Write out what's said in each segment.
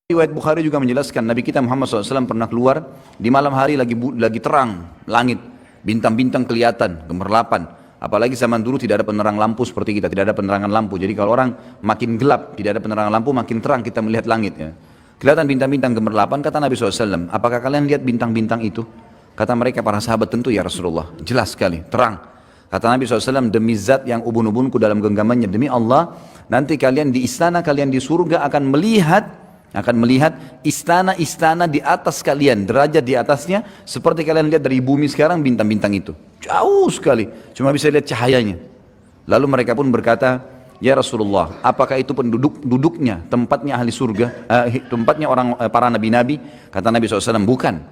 Riwayat Bukhari juga menjelaskan Nabi kita Muhammad SAW pernah keluar di malam hari lagi terang langit, bintang-bintang kelihatan, gemerlapan. Apalagi zaman dulu tidak ada penerang lampu seperti kita, tidak ada penerangan lampu. Jadi kalau orang makin gelap, tidak ada penerangan lampu, makin terang kita melihat langit. Ya. Kelihatan bintang-bintang gemerlapan, kata Nabi SAW, apakah kalian lihat bintang-bintang itu? Kata mereka para sahabat, tentu ya Rasulullah, jelas sekali, terang. Kata Nabi SAW, demi zat yang ubun-ubunku dalam genggamannya, demi Allah, nanti kalian di istana, kalian di surga akan melihat istana-istana di atas kalian, derajat di atasnya, seperti kalian lihat dari bumi sekarang bintang-bintang itu. Jauh sekali, cuma bisa lihat cahayanya. Lalu mereka pun berkata, ya Rasulullah, apakah itu penduduknya, tempatnya ahli surga, tempatnya para nabi-nabi? Kata Nabi SAW, bukan.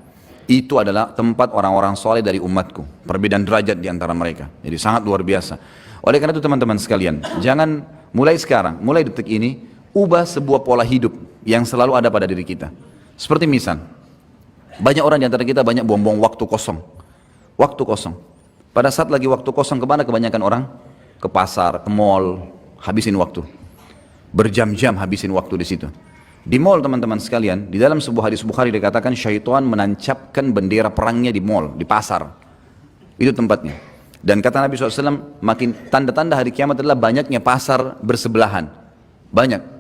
Itu adalah tempat orang-orang soleh dari umatku. Perbedaan derajat di antara mereka. Jadi sangat luar biasa. Oleh karena itu teman-teman sekalian, jangan mulai sekarang, mulai detik ini, ubah sebuah pola hidup yang selalu ada pada diri kita. Seperti misal, banyak orang di antara kita banyak buang-buang waktu kosong. Waktu kosong. Pada saat lagi waktu kosong, kemana kebanyakan orang? Ke pasar, ke mall, habisin waktu. Berjam-jam habisin waktu di situ. Di mall teman-teman sekalian, di dalam sebuah hadis Bukhari dikatakan syaitan menancapkan bendera perangnya di mall, di pasar. Itu tempatnya. Dan kata Nabi SAW, makin tanda-tanda hari kiamat adalah banyaknya pasar bersebelahan. Banyak.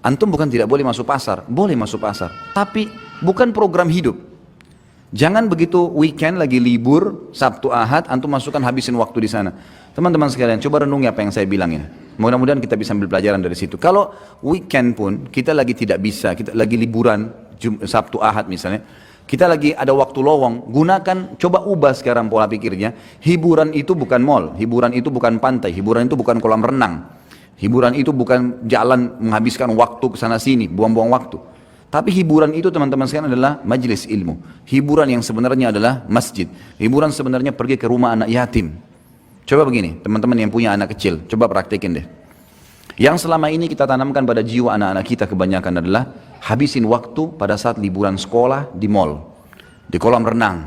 Antum bukan tidak boleh masuk pasar, boleh masuk pasar. Tapi bukan program hidup. Jangan begitu weekend lagi libur, Sabtu Ahad, antum masukkan habisin waktu di sana. Teman-teman sekalian, coba renungi apa yang saya bilang ya. Mudah-mudahan kita bisa ambil pelajaran dari situ. Kalau weekend pun kita lagi tidak bisa, kita lagi liburan, Sabtu Ahad misalnya, kita lagi ada waktu lowong, gunakan, coba ubah sekarang pola pikirnya. Hiburan itu bukan mall, hiburan itu bukan pantai, hiburan itu bukan kolam renang. Hiburan itu bukan jalan menghabiskan waktu ke sana sini, buang-buang waktu. Tapi hiburan itu teman-teman sekalian adalah majelis ilmu. Hiburan yang sebenarnya adalah masjid. Hiburan sebenarnya pergi ke rumah anak yatim. Coba begini, teman-teman yang punya anak kecil, coba praktekin deh. Yang selama ini kita tanamkan pada jiwa anak-anak kita kebanyakan adalah habisin waktu pada saat liburan sekolah di mall, di kolam renang.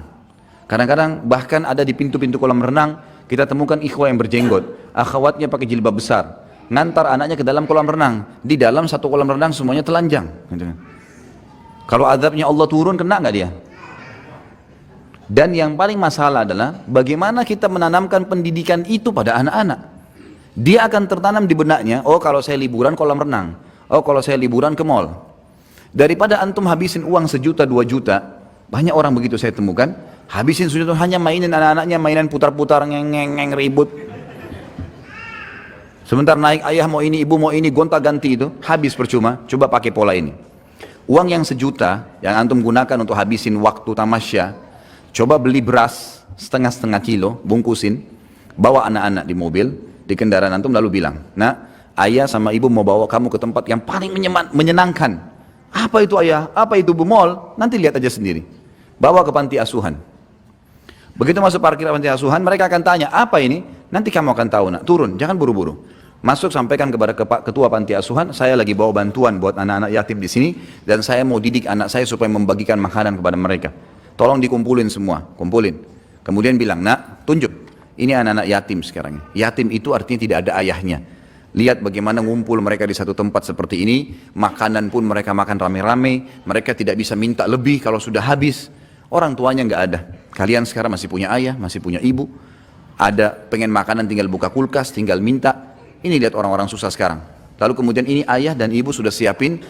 Kadang-kadang bahkan ada di pintu-pintu kolam renang, kita temukan ikhwah yang berjenggot, akhwatnya pakai jilbab besar, ngantar anaknya ke dalam kolam renang. Di dalam satu kolam renang semuanya telanjang. Kalau azabnya Allah turun, kena nggak dia? Dan yang paling masalah adalah bagaimana kita menanamkan pendidikan itu pada anak-anak. Dia akan tertanam di benaknya, oh kalau saya liburan kolam renang, oh kalau saya liburan ke mall. Daripada antum habisin uang 1 juta, 2 juta, banyak orang begitu saya temukan, habisin sudah hanya mainin anak-anaknya, mainan putar-putar, ngeng ribut. Sebentar naik ayah mau ini, ibu mau ini, gonta-ganti itu, habis percuma. Coba pakai pola ini. Uang yang 1 juta yang antum gunakan untuk habisin waktu tamasya, coba beli beras setengah kilo, bungkusin, bawa anak-anak di mobil, di kendaraan antum lalu bilang, nah ayah sama ibu mau bawa kamu ke tempat yang paling menyenangkan. Apa itu ayah? Apa itu bu? Mall? Nanti lihat aja sendiri. Bawa ke panti asuhan. Begitu masuk parkir panti asuhan, mereka akan tanya, apa ini? Nanti kamu akan tahu nak, turun, jangan buru-buru. Masuk sampaikan kepada ketua panti asuhan, saya lagi bawa bantuan buat anak-anak yatim di sini dan saya mau didik anak saya supaya membagikan makanan kepada mereka. Tolong dikumpulin semua, kumpulin. Kemudian bilang, nak, tunjuk. Ini anak-anak yatim sekarang. Yatim itu artinya tidak ada ayahnya. Lihat bagaimana ngumpul mereka di satu tempat seperti ini, makanan pun mereka makan rame-rame, mereka tidak bisa minta lebih kalau sudah habis. Orang tuanya nggak ada. Kalian sekarang masih punya ayah, masih punya ibu. Ada pengen makanan tinggal buka kulkas, tinggal minta. Ini lihat orang-orang susah sekarang. Lalu kemudian ini ayah dan ibu sudah siapin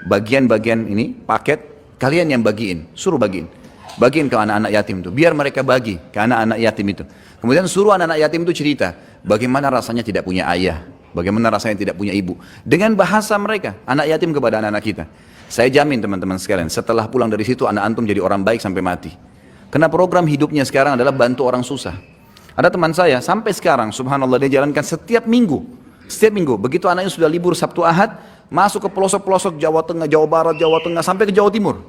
bagian-bagian ini, paket, kalian yang bagiin, suruh bagiin. Bagiin ke anak-anak yatim itu, biar mereka bagi ke anak-anak yatim itu. Kemudian suruh anak-anak yatim itu cerita, bagaimana rasanya tidak punya ayah, bagaimana rasanya tidak punya ibu. Dengan bahasa mereka, anak yatim kepada anak-anak kita. Saya jamin teman-teman sekalian, setelah pulang dari situ anak antum jadi orang baik sampai mati. Karena program hidupnya sekarang adalah bantu orang susah. Ada teman saya, sampai sekarang, subhanallah dia jalankan setiap minggu. Setiap minggu, begitu anaknya sudah libur Sabtu Ahad, masuk ke pelosok-pelosok Jawa Tengah, Jawa Barat, Jawa Tengah, sampai ke Jawa Timur.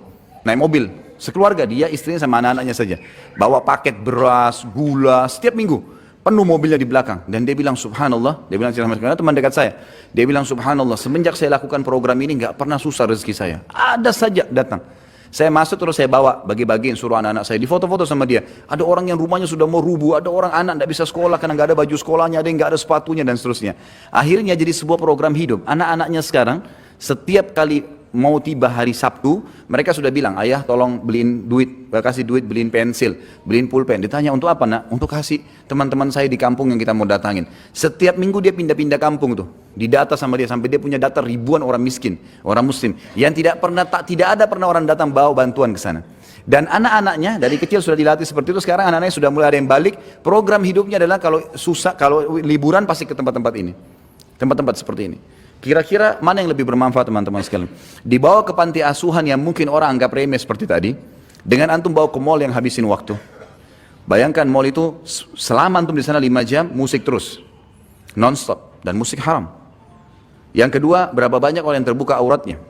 Naik mobil, sekeluarga dia, istrinya sama anak-anaknya saja. Bawa paket beras, gula, setiap minggu. Penuh mobilnya di belakang. Dan dia bilang subhanallah, dia bilang sama teman dekat saya. Dia bilang subhanallah, semenjak saya lakukan program ini gak pernah susah rezeki saya. Ada saja datang. Saya masuk terus saya bawa, bagi-bagiin suruh anak-anak saya. Di foto-foto sama dia. Ada orang yang rumahnya sudah mau rubuh, ada orang anak gak bisa sekolah karena gak ada baju sekolahnya, ada yang gak ada sepatunya dan seterusnya. Akhirnya jadi sebuah program hidup. Anak-anaknya sekarang, setiap kali mau tiba hari Sabtu, mereka sudah bilang, ayah tolong beliin duit, kasih duit beliin pensil, beliin pulpen. Ditanya untuk apa nak? Untuk kasih teman-teman saya di kampung yang kita mau datangin. Setiap minggu dia pindah-pindah kampung tuh, didata sama dia sampai dia punya data ribuan orang miskin, orang muslim yang tidak ada pernah orang datang bawa bantuan ke sana. Dan anak-anaknya dari kecil sudah dilatih seperti itu. Sekarang anak-anaknya sudah mulai ada yang balik. Program hidupnya adalah kalau susah, kalau liburan pasti ke tempat-tempat ini, tempat-tempat seperti ini. Kira-kira mana yang lebih bermanfaat teman-teman sekalian? Dibawa ke panti asuhan yang mungkin orang anggap remeh seperti tadi, dengan antum bawa ke mall yang habisin waktu. Bayangkan mall itu selama antum di sana 5 jam musik terus, non-stop, dan musik haram. Yang kedua, berapa banyak orang yang terbuka auratnya?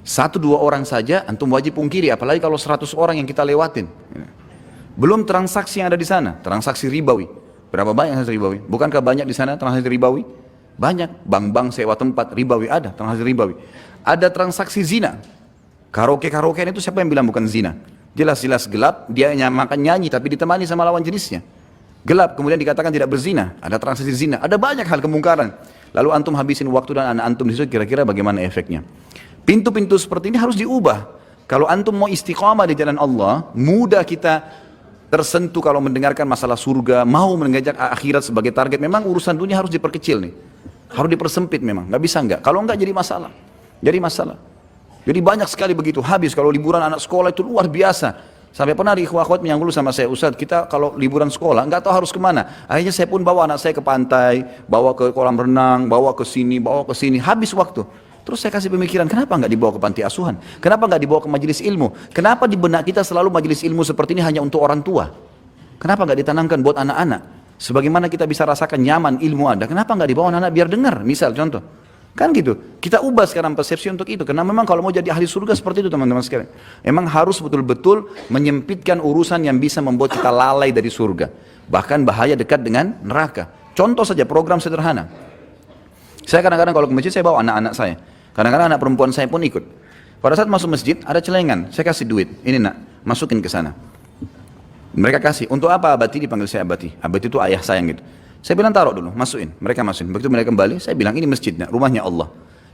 1-2 orang saja antum wajib pungkiri, apalagi kalau 100 orang yang kita lewatin. Belum transaksi yang ada di sana, transaksi ribawi. Berapa banyak transaksi ribawi? Bukankah banyak di sana transaksi ribawi? Banyak, bank-bank sewa tempat ribawi ada, transaksi ribawi. Ada transaksi zina. Karaoke-karaokean itu siapa yang bilang bukan zina? Jelas-jelas gelap, dia makan nyanyi tapi ditemani sama lawan jenisnya. Gelap, kemudian dikatakan tidak berzina, ada transaksi zina, ada banyak hal kemungkaran. Lalu antum habisin waktu dan anak antum di situ, kira-kira bagaimana efeknya? Pintu-pintu seperti ini harus diubah. Kalau antum mau istiqamah di jalan Allah, mudah kita tersentuh kalau mendengarkan masalah surga, mau mengajak akhirat sebagai target. Memang urusan dunia harus diperkecil nih, harus dipersempit memang, nggak bisa nggak. Kalau nggak jadi masalah, jadi masalah. Jadi banyak sekali begitu, habis kalau liburan anak sekolah itu luar biasa. Sampai pernah di ikhwah-ikhwat yang dulu sama saya, Ustadz kita kalau liburan sekolah nggak tahu harus kemana. Akhirnya saya pun bawa anak saya ke pantai, bawa ke kolam renang, bawa ke sini, habis waktu. Terus saya kasih pemikiran, kenapa nggak dibawa ke panti asuhan? Kenapa nggak dibawa ke majelis ilmu? Kenapa di benak kita selalu majelis ilmu seperti ini hanya untuk orang tua? Kenapa nggak ditanamkan buat anak-anak? Sebagaimana kita bisa rasakan nyaman ilmu ada, kenapa nggak dibawa anak-anak biar dengar? Misal contoh, kan gitu. Kita ubah sekarang persepsi untuk itu. Karena memang kalau mau jadi ahli surga seperti itu teman-teman sekalian. Memang harus betul-betul menyempitkan urusan yang bisa membuat kita lalai dari surga. Bahkan bahaya dekat dengan neraka. Contoh saja program sederhana. Saya kadang-kadang kalau ke masjid saya bawa anak-anak saya. Kadang-kadang anak perempuan saya pun ikut. Pada saat masuk masjid ada celengan, saya kasih duit. Ini nak, masukin ke sana. Mereka kasih. Untuk apa abati? Dipanggil saya abati. Abati itu ayah sayang gitu. Saya bilang taruh dulu, masukin. Mereka masukin. Begitu mereka kembali, saya bilang ini masjid, nak, rumahnya Allah.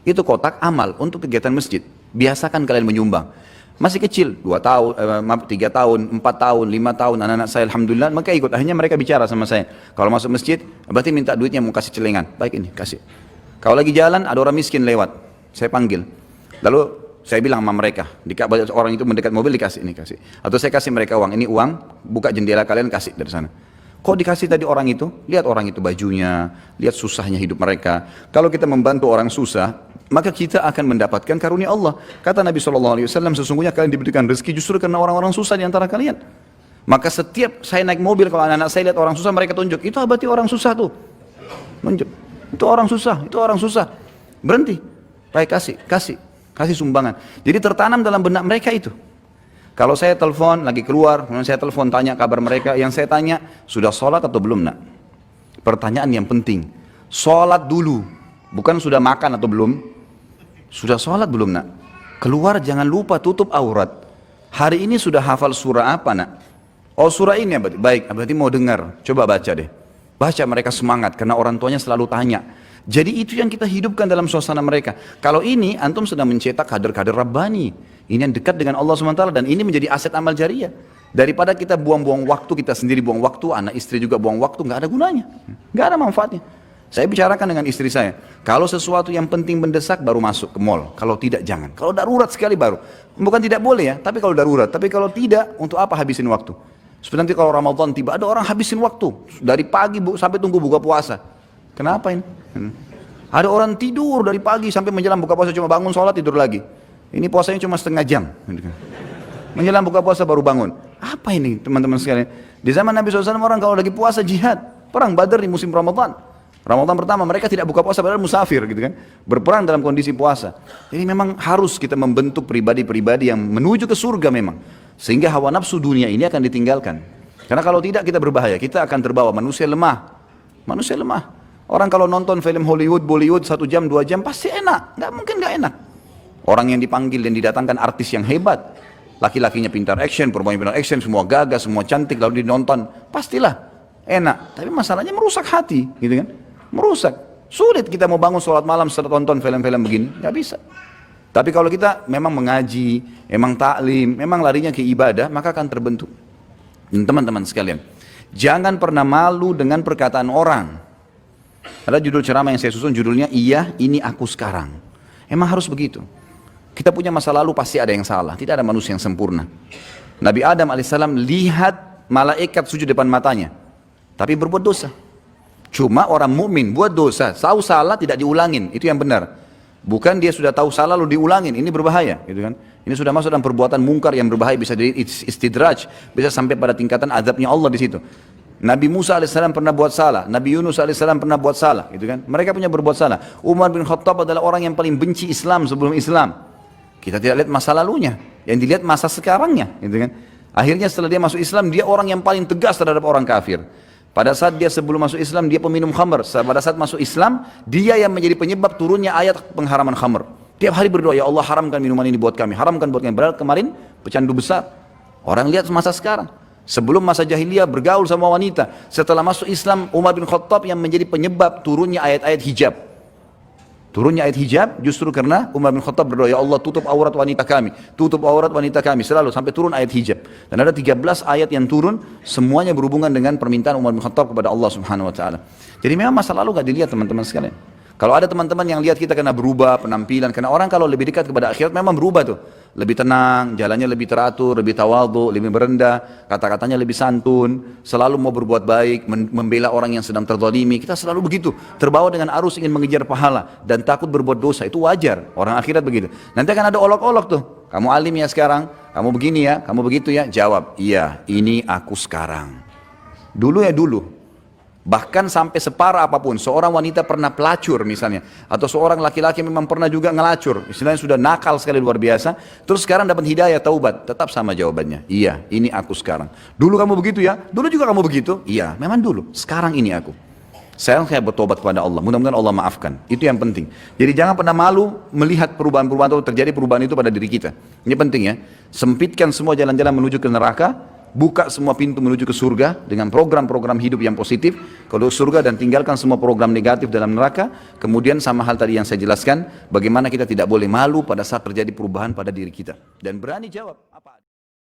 Itu kotak amal untuk kegiatan masjid. Biasakan kalian menyumbang. Masih kecil, 2 tahun, 3 tahun, 4 tahun, 5 tahun, anak-anak saya alhamdulillah, maka ikut. Akhirnya mereka bicara sama saya. Kalau masuk masjid, abati minta duitnya mau kasih celengan. Baik ini, kasih. Kalau lagi jalan, ada orang miskin lewat. Saya panggil, lalu saya bilang sama mereka, orang itu mendekat mobil dikasih, ini kasih. Atau saya kasih mereka uang, ini uang, buka jendela kalian kasih dari sana. Kok dikasih tadi orang itu? Lihat orang itu bajunya, lihat susahnya hidup mereka. Kalau kita membantu orang susah, maka kita akan mendapatkan karunia Allah. Kata Nabi SAW, sesungguhnya kalian diberikan rezeki justru karena orang-orang susah di antara kalian. Maka setiap saya naik mobil, kalau anak-anak saya lihat orang susah, mereka tunjuk, itu berarti orang susah tuh. Tunjuk, itu orang susah, itu orang susah. Berhenti. Baik, kasih sumbangan. Jadi tertanam dalam benak mereka itu. Kalau saya telepon lagi keluar, kemudian saya telepon tanya kabar mereka, yang saya tanya, sudah sholat atau belum nak? Pertanyaan yang penting, sholat dulu, bukan sudah makan atau belum. Sudah sholat belum nak? Keluar jangan lupa tutup aurat. Hari ini sudah hafal surah apa nak? Oh surah ini ya, baik, berarti mau dengar, coba baca deh. Baca, mereka semangat karena orang tuanya selalu tanya. Jadi itu yang kita hidupkan dalam suasana mereka. Kalau ini, antum sedang mencetak kader-kader Rabbani. Ini yang dekat dengan Allah SWT dan ini menjadi aset amal jariah. Daripada kita buang-buang waktu, kita sendiri buang waktu, anak istri juga buang waktu, nggak ada gunanya. Nggak ada manfaatnya. Saya bicarakan dengan istri saya, kalau sesuatu yang penting mendesak baru masuk ke mall. Kalau tidak, jangan. Kalau darurat sekali baru. Bukan tidak boleh ya, tapi kalau darurat. Tapi kalau tidak, untuk apa habisin waktu? Seperti nanti kalau Ramadan tiba, ada orang habisin waktu. Dari pagi sampai tunggu buka puasa. Kenapa ini? Ada orang tidur dari pagi sampai menjelang buka puasa, cuma bangun sholat tidur lagi. Ini puasanya cuma setengah jam. Menjelang buka puasa baru bangun. Apa ini teman-teman sekalian? Di zaman Nabi SAW orang kalau lagi puasa jihad. Perang Badar di musim Ramadan. Ramadan pertama mereka tidak buka puasa padahal musafir gitu kan. Berperang dalam kondisi puasa. Jadi memang harus kita membentuk pribadi-pribadi yang menuju ke surga memang. Sehingga hawa nafsu dunia ini akan ditinggalkan. Karena kalau tidak kita berbahaya. Kita akan terbawa manusia lemah. Manusia lemah. Orang kalau nonton film Hollywood, Bollywood 1 jam, 2 jam pasti enak, nggak mungkin nggak enak. Orang yang dipanggil dan didatangkan artis yang hebat, laki-lakinya pintar action, perempuannya pintar action, semua gagah, semua cantik, lalu dinonton, pastilah enak. Tapi masalahnya merusak hati, gitu kan? Merusak. Sulit kita mau bangun sholat malam setelah tonton film-film begini, nggak bisa. Tapi kalau kita memang mengaji, memang taklim, memang larinya ke ibadah, maka akan terbentuk. Dan teman-teman sekalian, jangan pernah malu dengan perkataan orang. Ada judul ceramah yang saya susun, judulnya Iya, Ini Aku Sekarang. Emang harus begitu. Kita punya masa lalu pasti ada yang salah, tidak ada manusia yang sempurna. Nabi Adam alaihissalam lihat malaikat sujud depan matanya, tapi berbuat dosa. Cuma orang mukmin buat dosa, tahu salah tidak diulangin, itu yang benar. Bukan dia sudah tahu salah lalu diulangin, ini berbahaya, gitu kan? Ini sudah masuk dalam perbuatan mungkar yang berbahaya, bisa jadi istidraj, bisa sampai pada tingkatan azabnya Allah di situ. Nabi Musa alaihissalam pernah buat salah, Nabi Yunus alaihissalam pernah buat salah, gitu kan? Mereka punya berbuat salah. Umar bin Khattab adalah orang yang paling benci Islam sebelum Islam. Kita tidak lihat masa lalunya, yang dilihat masa sekarangnya, gitu kan? Akhirnya setelah dia masuk Islam, dia orang yang paling tegas terhadap orang kafir. Pada saat dia sebelum masuk Islam, dia peminum khamr. Pada saat masuk Islam, dia yang menjadi penyebab turunnya ayat pengharaman khamr. Tiap hari berdoa, ya Allah haramkan minuman ini buat kami, haramkan buat kami. Padahal kemarin pecandu besar. Orang lihat masa sekarang. Sebelum masa jahiliyah bergaul sama wanita. Setelah masuk Islam, Umar bin Khattab yang menjadi penyebab turunnya ayat-ayat hijab. Turunnya ayat hijab justru karena Umar bin Khattab berdoa, ya Allah tutup aurat wanita kami, tutup aurat wanita kami, selalu sampai turun ayat hijab. Dan ada 13 ayat yang turun, semuanya berhubungan dengan permintaan Umar bin Khattab kepada Allah Subhanahu wa taala. Jadi memang masa lalu gak dilihat teman-teman sekalian. Kalau ada teman-teman yang lihat kita kena berubah penampilan, karena orang kalau lebih dekat kepada akhirat memang berubah tuh. Lebih tenang, jalannya lebih teratur, lebih tawadhu, lebih merendah, kata-katanya lebih santun, selalu mau berbuat baik, membela orang yang sedang terzalimi. Kita selalu begitu, terbawa dengan arus ingin mengejar pahala dan takut berbuat dosa. Itu wajar, orang akhirat begitu. Nanti akan ada olok-olok tuh. Kamu alim ya sekarang, kamu begini ya, kamu begitu ya. Jawab, iya, ini aku sekarang. Dulu ya dulu. Bahkan sampai separah apapun, seorang wanita pernah pelacur misalnya, atau seorang laki-laki memang pernah juga ngelacur, istilahnya sudah nakal sekali luar biasa, terus sekarang dapat hidayah, taubat, tetap sama jawabannya, iya, ini aku sekarang. Dulu kamu begitu ya, dulu juga kamu begitu, iya, memang dulu, sekarang ini aku. Saya bertobat kepada Allah, mudah-mudahan Allah maafkan, itu yang penting. Jadi jangan pernah malu melihat perubahan-perubahan atau terjadi perubahan itu pada diri kita. Ini penting ya, sempitkan semua jalan-jalan menuju ke neraka, buka semua pintu menuju ke surga dengan program-program hidup yang positif kalau surga, dan tinggalkan semua program negatif dalam neraka. Kemudian sama hal tadi yang saya jelaskan, bagaimana kita tidak boleh malu pada saat terjadi perubahan pada diri kita dan berani jawab apa